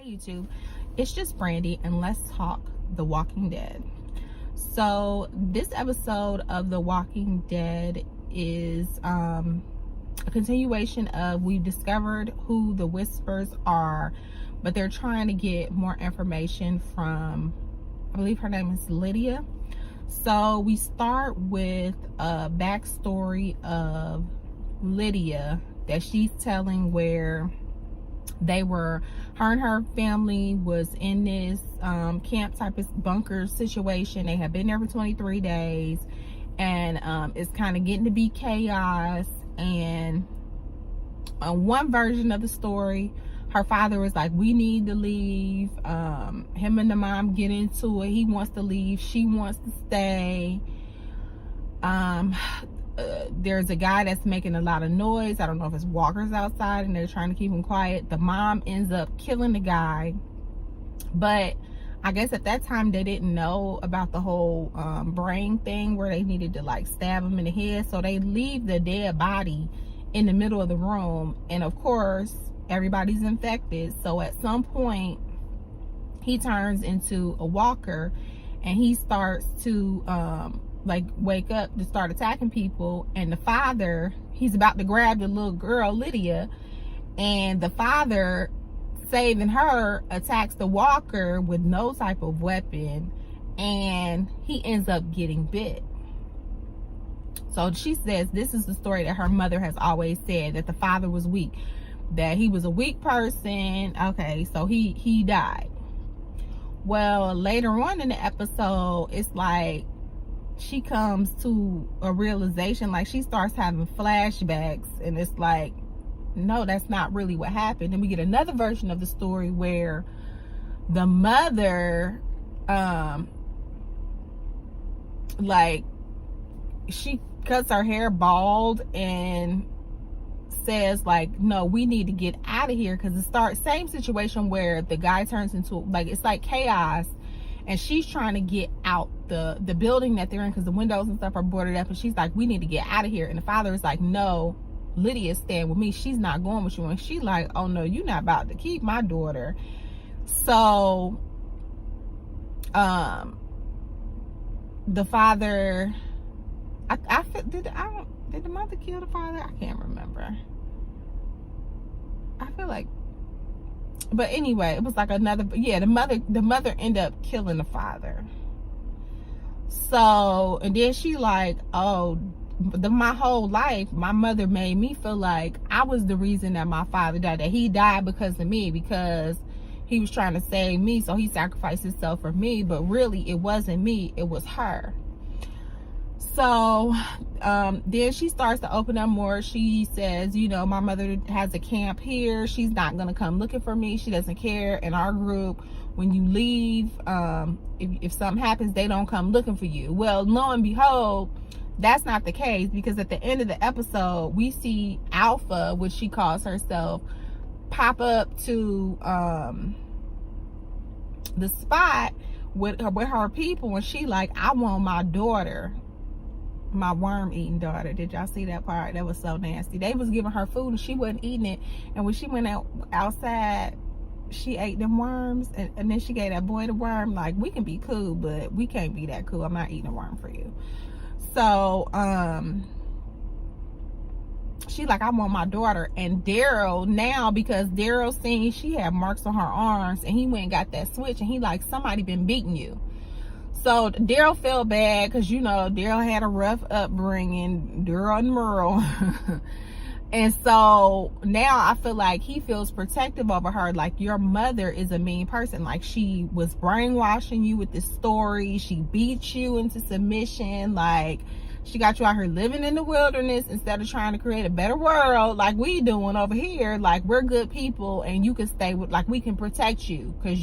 YouTube, it's just Brandy, and let's talk The Walking Dead. So this episode of The Walking Dead is a continuation of, we've discovered who the Whispers are, but they're trying to get more information from, I believe her name is Lydia. So we start with a backstory of Lydia that she's telling, where they were, her and her family was in this camp type of bunker situation. They had been there for 23 days, and it's kind of getting to be chaos. And one version of the story, her father was like, we need to leave. Him and the mom get into it. He wants to leave, she wants to stay. There's a guy that's making a lot of noise. I don't know if it's walkers outside and they're trying to keep him quiet. The mom ends up killing the guy, but I guess at that time they didn't know about the whole brain thing where they needed to like stab him in the head. So they leave the dead body in the middle of the room, and of course everybody's infected. So at some point he turns into a walker, and he starts to like wake up to start attacking people. And the father, he's about to grab the little girl Lydia, and the father, saving her, attacks the walker with no type of weapon, and he ends up getting bit. So she says this is the story that her mother has always said, that the father was weak, that he was a weak person. Okay, so he died. Well, later on in the episode, it's like she comes to a realization, like she starts having flashbacks, and it's like, no, that's not really what happened. And we get another version of the story where the mother like she cuts her hair bald and says like, no, we need to get out of here, because it starts, same situation where the guy turns into, like, it's like chaos, and she's trying to get out the building that they're in, because the windows and stuff are boarded up, and she's like, we need to get out of here. And the father is like, no, Lydia's staying with me, she's not going with you. And she like, oh no, you're not about to keep my daughter. So the father, did the mother kill the father? I can't remember. I feel like, but anyway, it was like another, yeah, the mother ended up killing the father. So, and then she like, oh, my whole life my mother made me feel like I was the reason that my father died, that he died because of me, because he was trying to save me, so he sacrificed himself for me. But really it wasn't me, it was her. So then she starts to open up more. She says, you know, my mother has a camp here, she's not gonna come looking for me, she doesn't care. In our group, when you leave, if something happens, they don't come looking for you. Well, lo and behold, that's not the case, because at the end of the episode we see Alpha, which she calls herself, pop up to the spot with her people, and she like, I want my daughter, my worm eating daughter. Did y'all see that part? That was so nasty. They was giving her food and she wasn't eating it, and when she went outside, she ate them worms, and then she gave that boy the worm. Like, we can be cool, but we can't be that cool. I'm not eating a worm for you. So she like, I want my daughter. And Daryl, now, because Daryl seen she had marks on her arms, and he went and got that switch, and he like, somebody been beating you. So Daryl felt bad, because, you know, Daryl had a rough upbringing, Daryl and Merle. And so now I feel like he feels protective over her, like, your mother is a mean person, like, she was brainwashing you with this story, she beat you into submission, like, she got you out here living in the wilderness instead of trying to create a better world like we doing over here. Like, we're good people, and you can stay with, like, we can protect you, because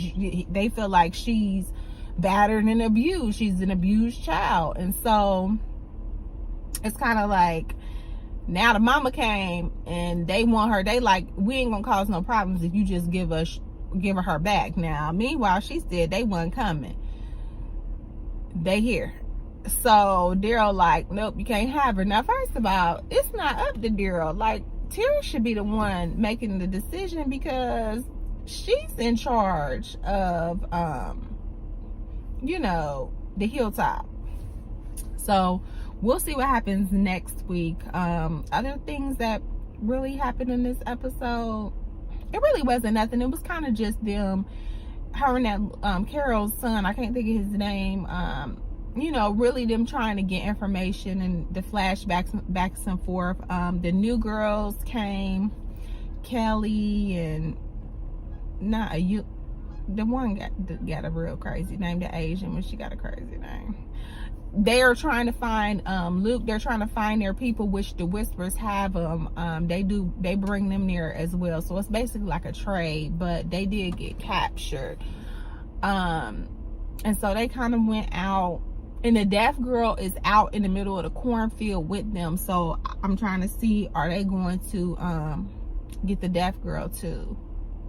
they feel like she's battered and abused, she's an abused child. And so it's kind of like, now the mama came and they want her, they like, we ain't gonna cause no problems if you just give her back. Now meanwhile, she said they wasn't coming, they here. So Daryl like, nope, you can't have her. Now, first of all, it's not up to Daryl. Like, Terry should be the one making the decision, because she's in charge of you know, the hilltop. So we'll see what happens next week. Other things that really happened in this episode, it really wasn't nothing. It was kind of just them, her and that Carol's son, I can't think of his name, you know, really them trying to get information and the flashbacks back and forth. The new girls came, Kelly and the one got a real crazy name, the Asian one, she got a crazy name. They are trying to find Luke. They're trying to find their people, which the Whispers have them. They bring them near as well. So it's basically like a trade, but they did get captured. And so they kind of went out, and the deaf girl is out in the middle of the cornfield with them. So I'm trying to see, are they going to get the deaf girl too?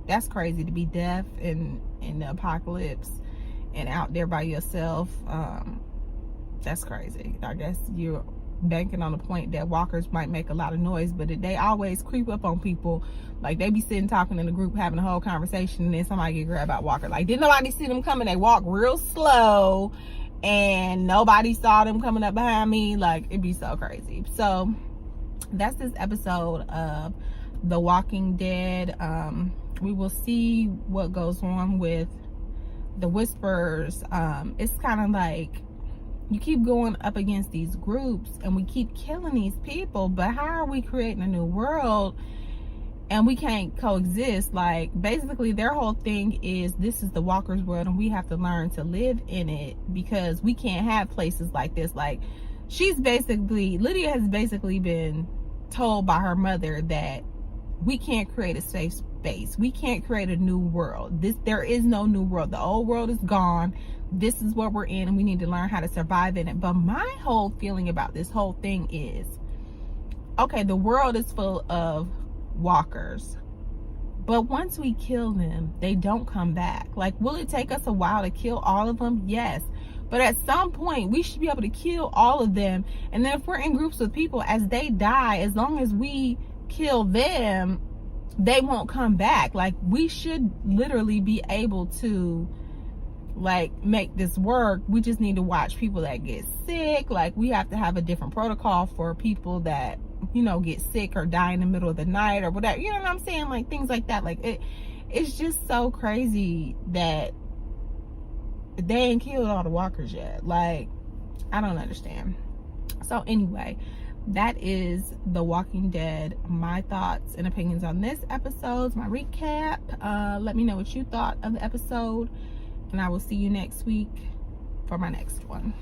That's crazy to be deaf in the apocalypse and out there by yourself. That's crazy. I guess you're banking on the point that walkers might make a lot of noise, but they always creep up on people. Like, they be sitting talking in the group, having a whole conversation, and then somebody get grabbed by walker. Like, didn't nobody see them coming? They walk real slow, and nobody saw them coming up behind me. Like, it'd be so crazy. So that's this episode of The Walking Dead. We will see what goes on with the Whispers. It's kind of like you keep going up against these groups and we keep killing these people, but how are we creating a new world and we can't coexist? Like, basically their whole thing is, this is the walkers world and we have to learn to live in it, because we can't have places like this. Like, Lydia has basically been told by her mother that we can't create a safe space. We can't create a new world. There is no new world. The old world is gone. This is what we're in, and we need to learn how to survive in it. But my whole feeling about this whole thing is, okay, the world is full of walkers, but once we kill them, they don't come back. Like, will it take us a while to kill all of them? Yes. But at some point, we should be able to kill all of them. And then if we're in groups with people, as they die, as long as we kill them, they won't come back. Like, we should literally be able to, like, make this work. We just need to watch people that get sick. Like, we have to have a different protocol for people that, you know, get sick or die in the middle of the night or whatever. You know what I'm saying? Like, things like that. Like, it's just so crazy that they ain't killed all the walkers yet. Like, I don't understand. So anyway, that is The Walking Dead. My thoughts and opinions on this episode, my recap. Let me know what you thought of the episode, and I will see you next week for my next one.